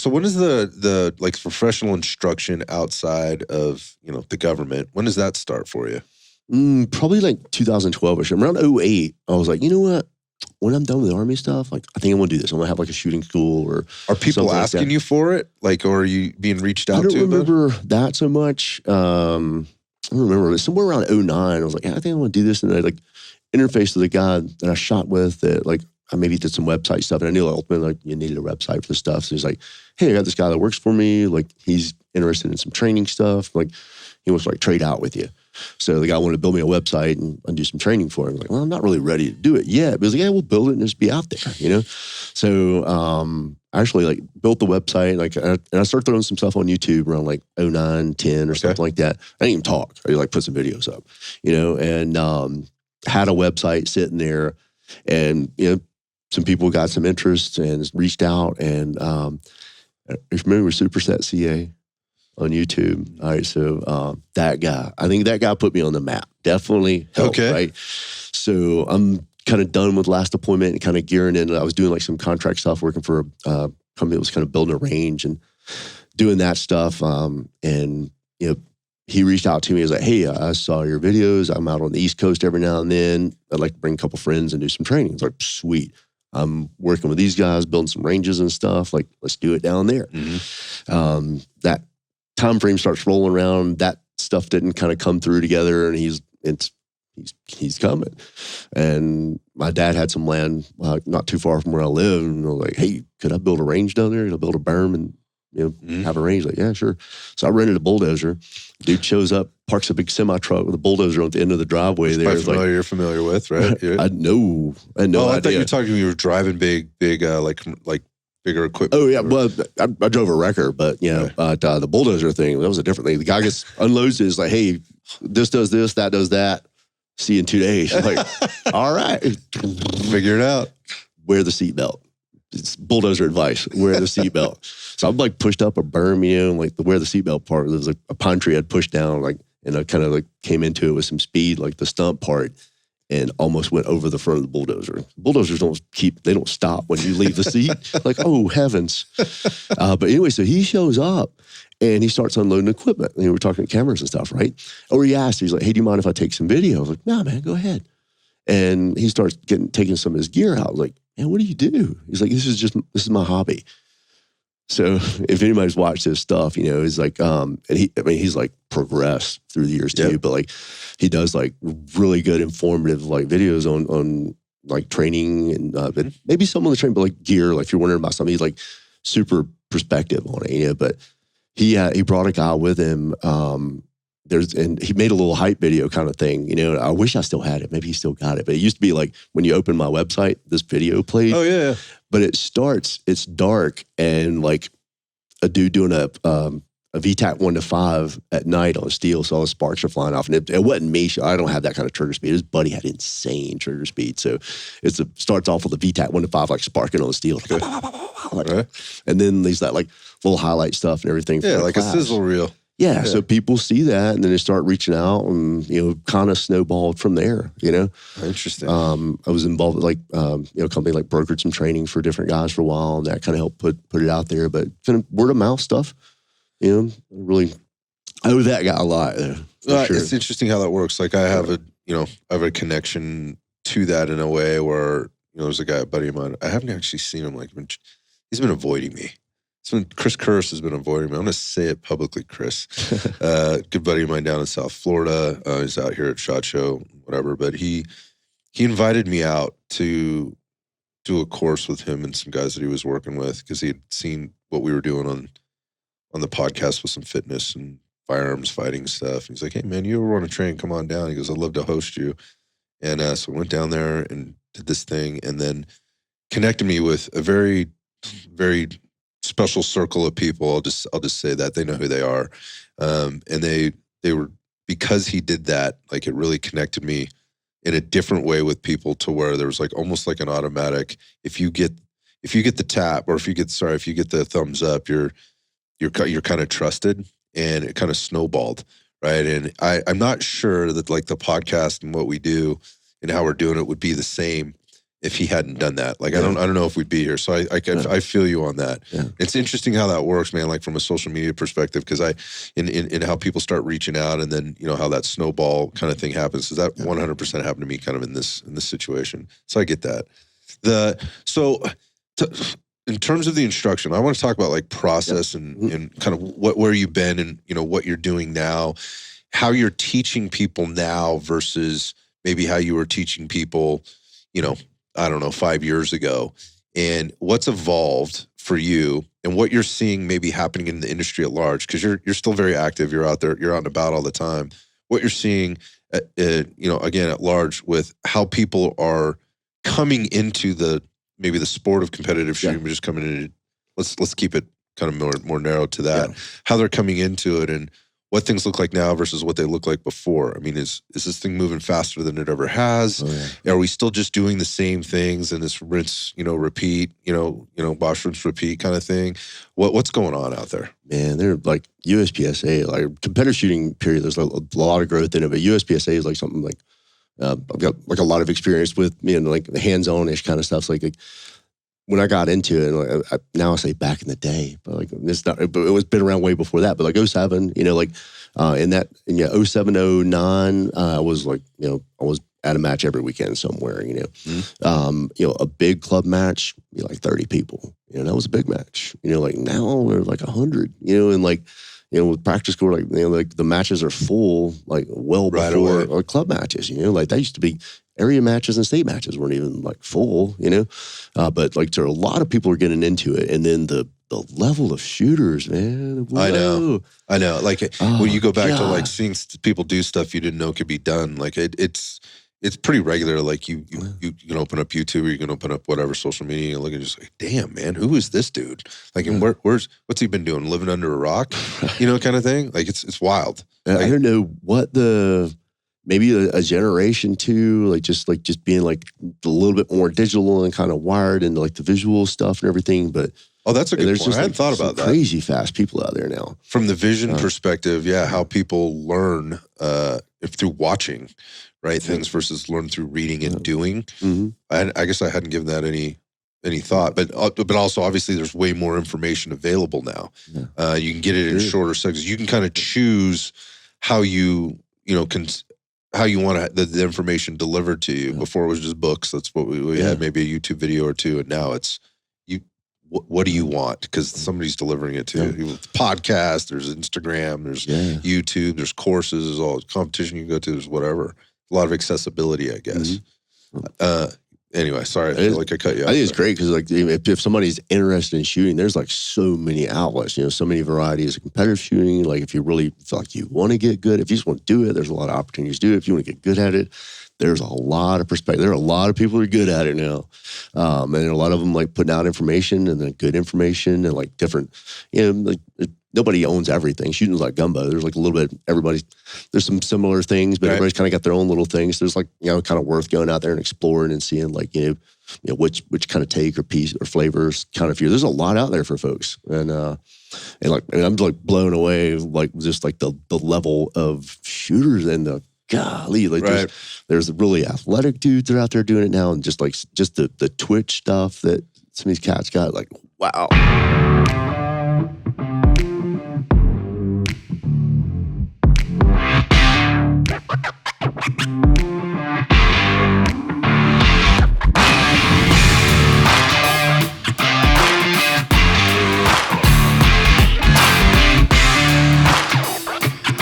So when is the like professional instruction outside of, the government, when does that start for you? Probably like 2012-ish. Around 08, I was like, you know what? When I'm done with the Army stuff, like I think I'm gonna do this. I'm gonna have like a shooting school or. Are people asking you for it? Like, or are you being reached out to? I don't remember that so much. I don't remember. Somewhere around 09, I was like, I think I want to do this. And I like interfaced with a guy that I shot with that like I maybe did some website stuff. And I knew ultimately like you needed a website for the stuff. So he's like, hey, I got this guy that works for me. Like he's interested in some training stuff. Like he wants to like trade out with you. So the guy wanted to build me a website and do some training for him. I was like, well, I'm not really ready to do it yet. But he was like, yeah, we'll build it and just be out there, So I actually like built the website. Like, and I started throwing some stuff on YouTube around like 09, 10 or something like that. I didn't even talk. I like put some videos up, and had a website sitting there. And, some people got some interest and reached out. And if you remember Superset CA? On YouTube. All right, so that guy, I think that guy put me on the map. Definitely helped, right? So I'm kind of done with last deployment and kind of gearing in. I was doing like some contract stuff, working for a company that was kind of building a range and doing that stuff. And he reached out to me. He was like, hey, I saw your videos. I'm out on the East Coast every now and then. I'd like to bring a couple friends and do some training. I was like, sweet. I'm working with these guys, building some ranges and stuff. Like, let's do it down there. Mm-hmm. That time frame starts rolling around. That stuff didn't kind of come through together, and he's coming. And my dad had some land not too far from where I live, and I was like, hey, could I build a range down there? Could I build a berm and have a range? Like, yeah, sure. So I rented a bulldozer. Dude shows up, parks a big semi truck with a bulldozer at the end of the driveway. There, you're familiar with, right? I know. I thought you were talking. You were driving big, like bigger equipment. Oh yeah, well, I drove a wrecker, but but the bulldozer thing, that was a different thing. The guy gets unloads it, is like, hey, this does this, that does that. See you in 2 days. I'm like, all right, figure it out. Wear the seatbelt. It's bulldozer advice. Wear the seatbelt. So I'm like pushed up a berm, and like the wear the seatbelt part. There was like a pine tree I'd pushed down, like, and I kind of like came into it with some speed, like the stump part. And almost went over the front of the bulldozer. Bulldozers they don't stop when you leave the seat. Like, oh, heavens. But anyway, so he shows up and he starts unloading equipment. And we're talking cameras and stuff, right? Or he asked, he's like, hey, do you mind if I take some video? I was like, no, man, go ahead. And he starts taking some of his gear out. I was like, man, what do you do? He's like, this is my hobby. So if anybody's watched his stuff, he's like, and he's like progressed through the years too, but like he does like really good informative like videos on like training and maybe some of the training, but like gear, like if you're wondering about something, he's like super perspective on it, but he brought a guy with him. And he made a little hype video kind of thing, I wish I still had it. Maybe he still got it, but it used to be like when you open my website, this video played. Oh yeah. But it's dark and like a dude doing a VTAC 1-5 at night on steel, so all the sparks are flying off. And it wasn't me. I don't have that kind of trigger speed. His buddy had insane trigger speed. So starts off with a VTAC 1-5, like sparking on the steel. And then there's that like little highlight stuff and everything. Yeah, like a sizzle reel. Yeah, so people see that and then they start reaching out and, kind of snowballed from there, Interesting. I was involved with like, a company like brokered some training for different guys for a while, and that kind of helped put it out there. But kind of word of mouth stuff, really, I owe that guy a lot. Sure. It's interesting how that works. Like I have a connection to that in a way where, there's a guy, a buddy of mine, I haven't actually seen him, like he's been avoiding me. Chris Curse has been avoiding me. I'm going to say it publicly, Chris. Good buddy of mine down in South Florida. He's out here at SHOT Show, whatever. But he invited me out to do a course with him and some guys that he was working with because he had seen what we were doing on the podcast with some fitness and firearms fighting stuff. And he's like, hey, man, you ever want to train? Come on down. He goes, I'd love to host you. And so I went down there and did this thing and then connected me with a very, very special circle of people. I'll just say that they know who they are. And they were, because he did that, like it really connected me in a different way with people to where there was like almost like an automatic, if you get the tap or if you get the thumbs up, you're kind of trusted, and it kind of snowballed. Right. And I'm not sure that like the podcast and what we do and how we're doing it would be the same if he hadn't done that. Like, I don't know if we'd be here. So I feel you on that. Yeah. It's interesting how that works, man, like from a social media perspective, because in how people start reaching out, and then, you know, how that snowball kind of thing happens. So that 100% happened to me kind of in this situation. So I get that. In terms of the instruction, I want to talk about like process and kind of where you've been and, you know, what you're doing now, how you're teaching people now versus maybe how you were teaching people, you know, I don't know, 5 years ago, and what's evolved for you and what you're seeing maybe happening in the industry at large, because you're still very active. You're out there, you're out and about all the time. What you're seeing, you know, again, at large with how people are coming into maybe the sport of competitive shooting, just coming in. Let's keep it kind of more narrow to that. How they're coming into it and what things look like now versus what they look like before. I mean, is this thing moving faster than it ever has? Are we still just doing the same things and this rinse, you know, repeat, you know, wash, rinse, repeat kind of thing? What's going on out there? Man, they're like USPSA, like competitive shooting period. There's a lot of growth in it, but USPSA is like something like I've got like a lot of experience with, you know, like the hands-on-ish kind of stuff. So like when I got into it, like, now I say back in the day, but like it's not, but it was been around way before that. But like 07, you know, like in 07, 09, I was like, you know, I was at a match every weekend somewhere, you know. You know, a big club match, you know, like 30 people, you know, that was a big match. You know, like now we're like 100, you know, and like, you know, with practice score, like, you know, like the matches are full, like well before or club matches, you know, like that used to be area matches and state matches weren't even like full, you know, but like there are a lot of people are getting into it. And then the level of shooters, man. Whoa. I know. Like when you go back to like seeing people do stuff you didn't know could be done, like it's pretty regular. Like you can open up YouTube or you can open up whatever social media and look and just like, damn, man, who is this dude? Like, and what's he been doing? Living under a rock, you know, kind of thing. Like it's wild. Like, I don't know what maybe a generation too, like just being like a little bit more digital and kind of wired into like the visual stuff and everything. But that's a good point. I hadn't thought about that. Crazy fast people out there now. From the vision perspective, how people learn through watching, right, things versus learn through reading and doing. I guess I hadn't given that any thought, but also obviously there's way more information available now. You can get it in shorter sections. You can kind of choose how you how you want the information delivered to you. Before it was just books. That's what we had, maybe a YouTube video or two, and now it's what do you want? Because somebody's delivering it to you. Podcast, there's Instagram, there's YouTube, there's courses, there's all competition you can go to, there's whatever. A lot of accessibility, I guess. Anyway, sorry, I feel like I cut you off. I think it's great because like if somebody's interested in shooting, there's like so many outlets, you know, so many varieties of competitive shooting. Like if you really feel like you want to get good, if you just want to do it, there's a lot of opportunities to do it. If you want to get good at it, there's a lot of perspective. There are a lot of people who are good at it now. And a lot of them like putting out information and then good information and like different, you know, like nobody owns everything. Shooting's like gumbo. There's like a little bit, there's some similar things, but everybody's kind of got their own little things. There's like, you know, kind of worth going out there and exploring and seeing like, you know, which kind of take or piece or flavors kind of feel. There's a lot out there for folks. And like, I'm like blown away, like just like the level of shooters and the golly, like there's really athletic dudes that are out there doing it now. And just the Twitch stuff that some of these cats got, like, wow.